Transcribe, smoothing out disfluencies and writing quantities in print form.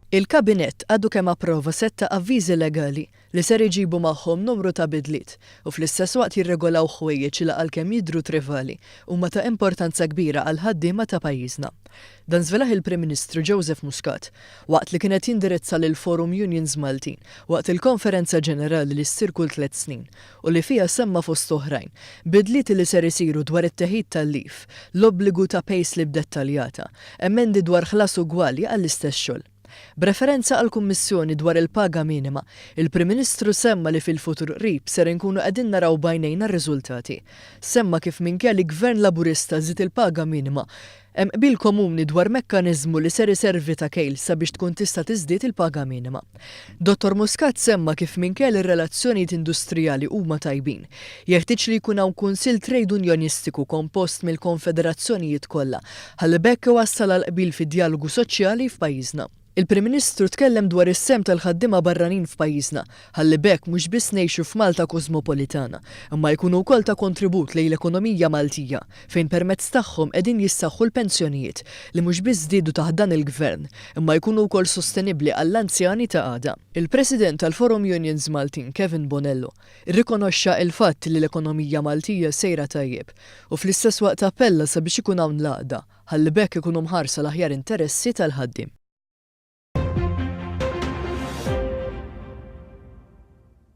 Il-Kabinett għadu kemm approva setta avviżi legali li ser iġibu magħhom numru ta' bidliet u fl-istess waqt jirregolaw ħwejjeġ li għalkemm jidhru trivali huma ta' importanza kbira għal ħaddiema ta' pajjiżna. Dan żvelaħ il-Prim Ministru Joseph Muscat waqt li kienet jindirizza lil Forum Unions Maltin waqt il-Konferenza Ġenerali li ssir kull 3 snin u li fiha semma fost oħrajn bidliet li ser isiru dwar it-teħid tal-lif, l-obbligu ta' payslip dettaljata, emendi dwar ħlas ugwali għall-istess xogħol. B'referenza għal kummissjoni dwar il-paga minima, il-Prim Ministru semma li fil-futur qrib ser inkunu qegħdin naraw bajnejna r-riżultati. Semma kif minkejja li Gvern Laburista żied il-paga minima, hemm qbil komuni dwar mekkaniżmu li ser iservi ta' kejl sabiex tkun tista' tiżdied il-paga minima. Dottor Muscat semma kif minkejja li r-relazzjonijiet industrijali huma tajbin, jeħtieġ li jkun hawn kunsill trade unjonistiku kompost mill-konfederazzjonijiet kollha ħalli bekk iwassal għal qbil fid-dialogu soċjali f'pajjiżna. Il-Prim Ministru tkellem dwar is-sem tal-ħaddiema barranin f'pajjiżna ħalli bekk mhux biss ngħixu f'Malta kosmopolitana, imma jkunu wkoll ta' kontribut lejn l-ekonomija Maltija fejn permezz tagħhom qegħdin jissaħħu l-pensjonijiet li mhux biss żdiedu taħt dan il-Gvern, imma jkunu wkoll sostenibbli għall-anzjani ta' għada. Il-President tal-Forum Unions Maltin, Kevin Bonello, irrikonoxxa l-fatt li l-ekonomija Maltija sejra tajjeb u fl-istess waqt appella sabiex ikun hawn l-għaqda ħalli bekk ikunu mħarsa l-aħjar interessi tal-ħaddiem.